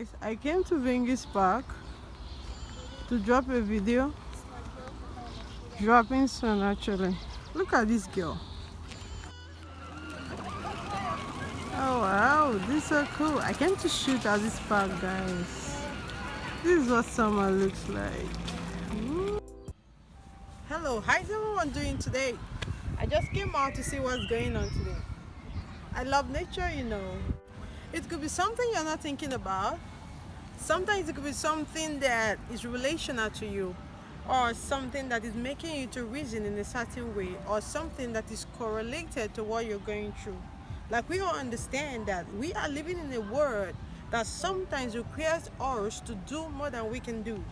Guys, I came to Venus Park to drop a video. Dropping soon actually. Look at this girl. Oh wow, this is so cool. I came to shoot at this park, guys. This is what summer looks like. Woo. Hello, how's everyone doing today? I just came out to see what's going on today. I love nature, you know. It could be something you're not thinking about. Sometimes it could be something that is relational to you, or something that is making you to reason in a certain way, or something that is correlated to what you're going through. Like, we all understand that we are living in a world that sometimes requires us to do more than we can do.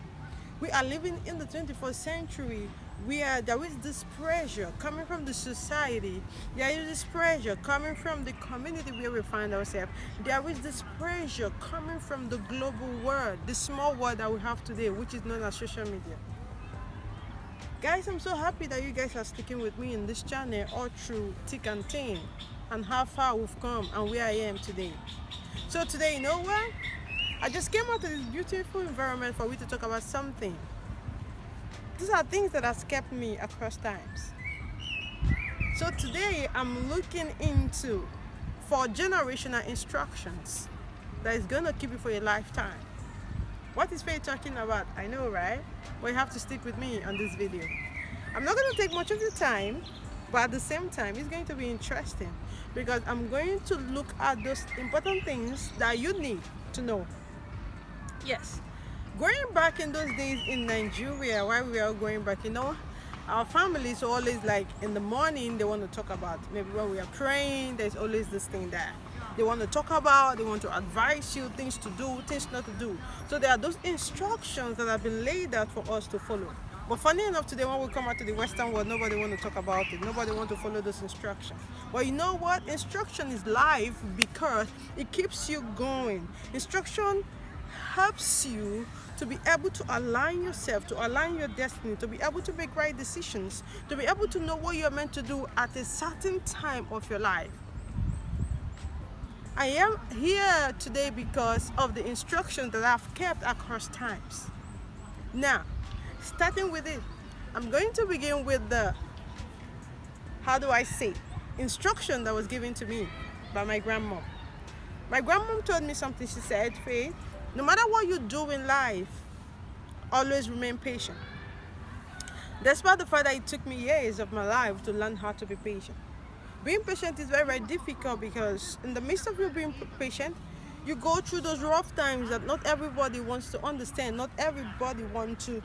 We are living in the 21st century where there is this pressure coming from the society, there is this pressure coming from the community where we find ourselves, there is this pressure coming from the global world, the small world that we have today, which is known as social media. Guys, I'm so happy that you guys are sticking with me in this channel all through thick and thin, and how far we've come and where I am today. So today, you know what? I just came out to this beautiful environment for we to talk about something. These are things that have kept me across times. So today I'm looking into 4 generational instructions that is going to keep you for a lifetime. What is Faith talking about? I know, right? But you have to stick with me on this video. I'm not going to take much of your time, but at the same time it's going to be interesting because I'm going to look at those important things that you need to know. Yes, going back in those days in Nigeria, while we are going back, you know, our families are always like in the morning they want to talk about, maybe when we are praying, there's always this thing that they want to talk about, they want to advise you things to do, things not to do. So there are those instructions that have been laid out for us to follow. But funny enough, today when we come out to the Western world, nobody want to talk about it. Nobody want to follow those instructions. But you know what? Instruction is life because it keeps you going. Instruction helps you to be able to align yourself, to align your destiny, to be able to make right decisions, to be able to know what you're meant to do at a certain time of your life. I am here today because of the instructions that I've kept across times. Now, starting with it, I'm going to begin with the, instruction that was given to me by my grandma. My grandma told me something. She said, Faith, no matter what you do in life, always remain patient. Despite the fact that it took me years of my life to learn how to be patient. Being patient is very, very difficult because in the midst of you being patient, you go through those rough times that not everybody wants to understand, not everybody wants to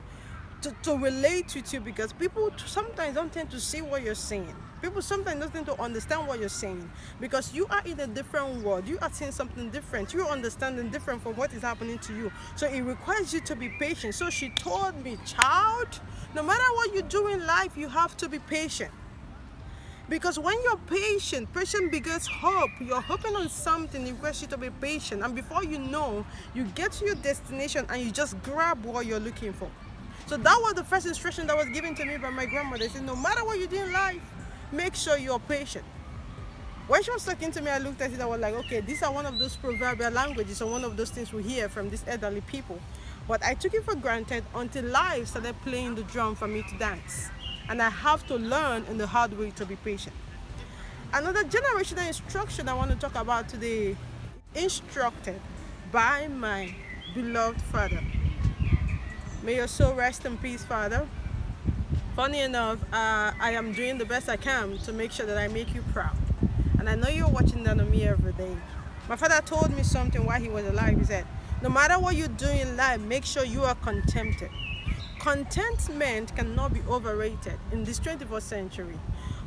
relate with you, because people sometimes don't tend to see what you're saying. People sometimes don't tend to understand what you're saying because you are in a different world. You are seeing something different. You're understanding different from what is happening to you. So it requires you to be patient. So she told me, child, no matter what you do in life, you have to be patient. Because when you're patient, patient begets hope. You're hoping on something, it requires you to be patient. And before you know, you get to your destination and you just grab what you're looking for. So that was the first instruction that was given to me by my grandmother. They said, no matter what you do in life, make sure you're patient. When she was talking to me, I looked at it, I was like, okay, these are one of those proverbial languages or one of those things we hear from these elderly people. But I took it for granted until life started playing the drum for me to dance. And I have to learn in the hard way to be patient. Another generational instruction I want to talk about today, instructed by my beloved father. May your soul rest in peace, Father. Funny enough, I am doing the best I can to make sure that I make you proud. And I know you're watching that on me every day. My father told me something while he was alive. He said, no matter what you do in life, make sure you are contented. Contentment cannot be overrated in this 21st century.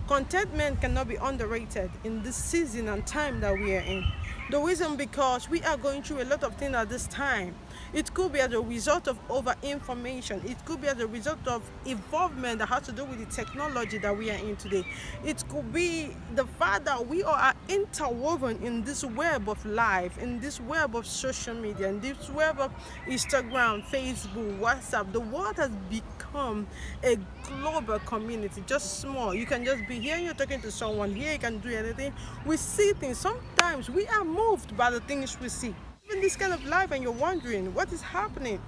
Contentment cannot be underrated in this season and time that we are in. The reason because we are going through a lot of things at this time. It could be as a result of over-information. It could be as a result of involvement that has to do with the technology that we are in today. It could be the fact that we are interwoven in this web of life, in this web of social media, in this web of Instagram, Facebook, WhatsApp. The world has become a global community, just small. You can just be here, you're talking to someone, here you can do anything. We see things. Sometimes we are moved by the things we see. in this kind of life and you're wondering what is happening.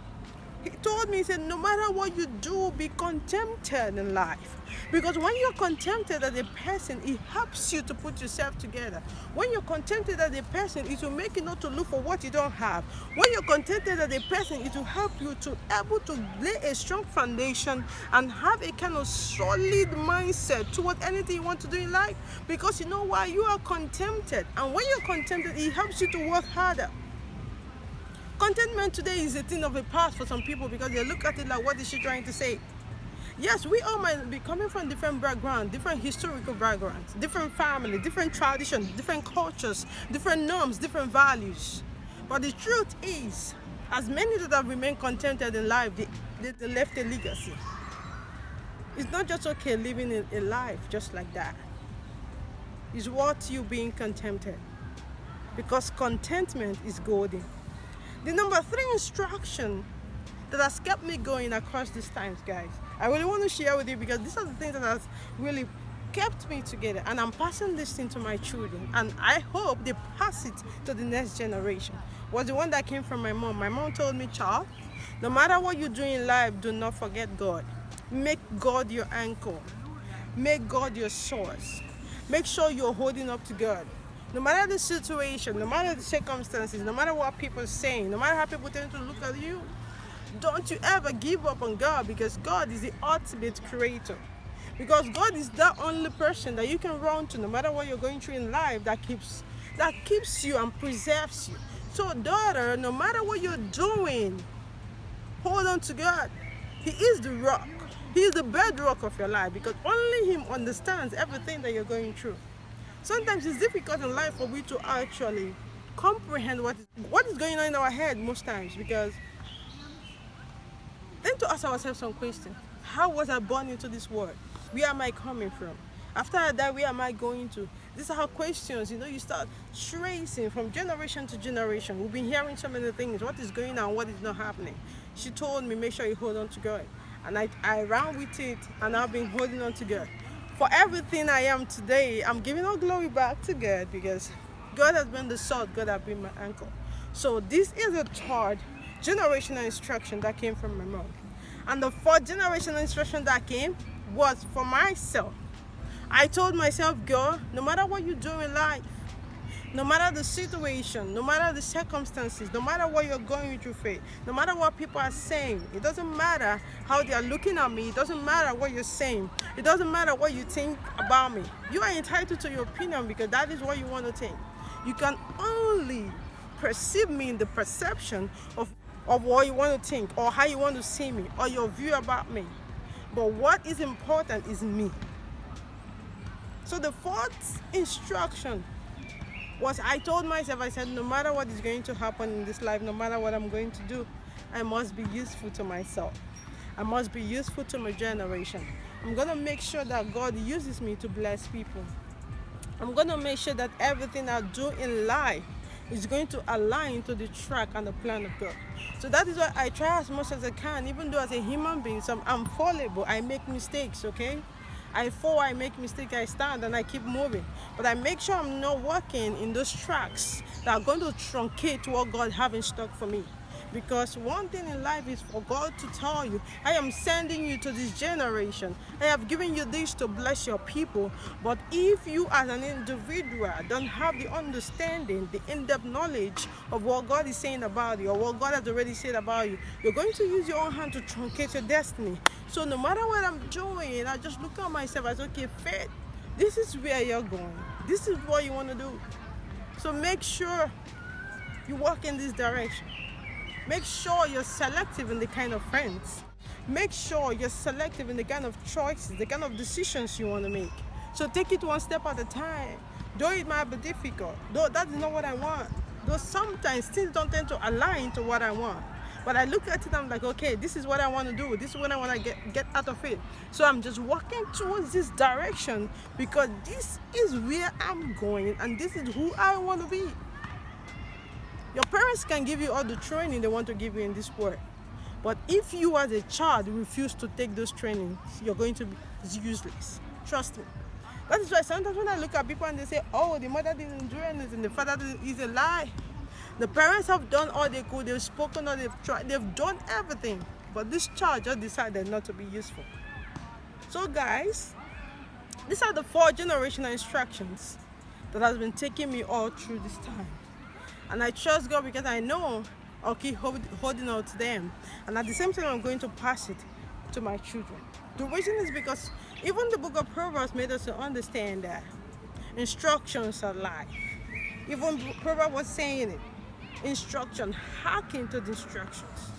He told me, he said, no matter what you do, be contented in life. Because when you're contented as a person, it helps you to put yourself together. When you're contented as a person, it will make you not to look for what you don't have. When you're contented as a person, it will help you to able to lay a strong foundation and have a kind of solid mindset toward anything you want to do in life. Because you know why? You are contented. And when you're contented, it helps you to work harder. Contentment today is a thing of the past for some people because they look at it like, what is she trying to say? Yes, we all might be coming from different backgrounds, different historical backgrounds, different family, different traditions, different cultures, different norms, different values. But the truth is, as many that have remained contented in life, they left a legacy. It's not just okay living a life just like that. It's worth you being contented, because contentment is golden. The number 3 instruction that has kept me going across these times, guys, I really want to share with you because these are the things that has really kept me together, and I'm passing this thing to my children, and I hope they pass it to the next generation. Was the one that came from my mom. My mom told me, child, no matter what you do in life, do not forget God. Make God your anchor. Make God your source. Make sure you're holding up to God. No matter the situation, no matter the circumstances, no matter what people are saying, no matter how people tend to look at you, don't you ever give up on God, because God is the ultimate creator. Because God is the only person that you can run to no matter what you're going through in life, that keeps you and preserves you. So daughter, no matter what you're doing, hold on to God. He is the rock. He is the bedrock of your life, because only Him understands everything that you're going through. Sometimes it's difficult in life for we to actually comprehend what is going on in our head most times, because then to ask ourselves some questions. How was I born into this world? Where am I coming from? After I die, where am I going to? These are how questions, you start tracing from generation to generation. We've been hearing so many things. What is going on? What is not happening? She told me, make sure you hold on to God. And I ran with it, and I've been holding on to God. For everything I am today, I'm giving all glory back to God, because God has been the sword, God has been my anchor. So this is a 3rd generational instruction that came from my mom. And the 4th generational instruction that came was for myself. I told myself, girl, no matter what you do in life, no matter the situation, no matter the circumstances, no matter what you're going through, faith, no matter what people are saying, it doesn't matter how they are looking at me, it doesn't matter what you're saying, it doesn't matter what you think about me. You are entitled to your opinion, because that is what you want to think. You can only perceive me in the perception of what you want to think, or how you want to see me, or your view about me. But what is important is me. So the 4th instruction was, I told myself, I said, no matter what is going to happen in this life, no matter what I'm going to do, I must be useful to myself. I must be useful to my generation. I'm going to make sure that God uses me to bless people. I'm going to make sure that everything I do in life is going to align to the track and the plan of God. So that is why I try as much as I can, even though as a human being, I'm fallible, I make mistakes, okay? I fall, I make mistakes, I stand and I keep moving. But I make sure I'm not walking in those tracks that are going to truncate what God has in stock for me. Because one thing in life is for God to tell you, I am sending you to this generation. I have given you this to bless your people. But if you as an individual don't have the understanding, the in-depth knowledge of what God is saying about you, or what God has already said about you, you're going to use your own hand to truncate your destiny. So no matter what I'm doing, I just look at myself as, okay, faith, this is where you're going. This is what you want to do. So make sure you walk in this direction. Make sure you're selective in the kind of friends. Make sure you're selective in the kind of choices, the kind of decisions you want to make. So take it one step at a time. Though it might be difficult, though that is not what I want, though sometimes things don't tend to align to what I want. But I look at it, I'm like, okay, this is what I want to do. This is what I want to get out of it. So I'm just walking towards this direction, because this is where I'm going and this is who I want to be. Your parents can give you all the training they want to give you in this world. But if you as a child refuse to take those trainings, you're going to be useless. Trust me. That is why sometimes when I look at people and they say, oh, the mother didn't do anything, the father didn't, it's a lie. The parents have done all they could, they've spoken all they've tried, they've done everything. But this child just decided not to be useful. So guys, these are the 4 generational instructions that has been taking me all through this time. And I trust God because I know I'll keep holding on to them. And at the same time, I'm going to pass it to my children. The reason is because even the book of Proverbs made us to understand that instructions are life. Even Proverbs was saying it. Instruction, hearken to the instructions.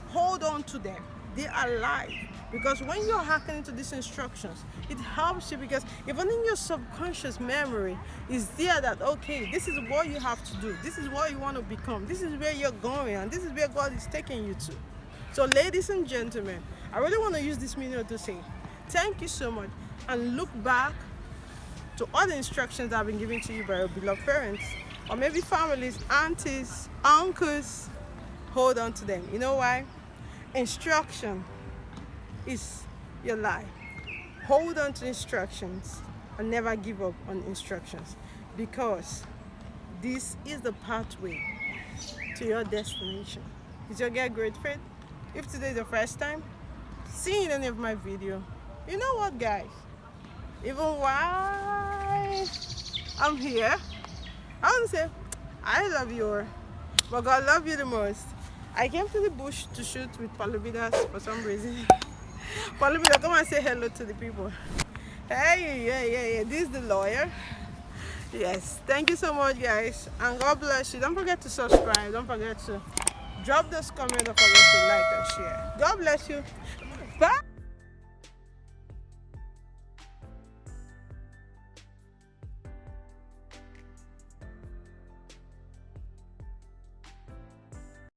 Hold on to them. They are life. Because when you're hearkening to these instructions, it helps you, because even in your subconscious memory is there that, okay, this is what you have to do. This is what you want to become. This is where you're going, and this is where God is taking you to. So ladies and gentlemen, I really want to use this minute to say thank you so much, and look back to all the instructions that have been given to you by your beloved parents, or maybe families, aunties, uncles. Hold on to them. You know why? Instruction is your life. Hold on to instructions and never give up on instructions, because this is the pathway to your destination. Is your girl Great Faith? If today is the first time seeing any of my video, you know what guys, even while I'm here, I want to say I love you, but God love you the most. I came to the bush to shoot with Palubidas for some reason. Palubida, come and say hello to the people. Hey, yeah. This is the lawyer. Yes, thank you so much, guys, and God bless you. Don't forget to subscribe. Don't forget to drop those comments. Don't forget to like and share. God bless you. Bye.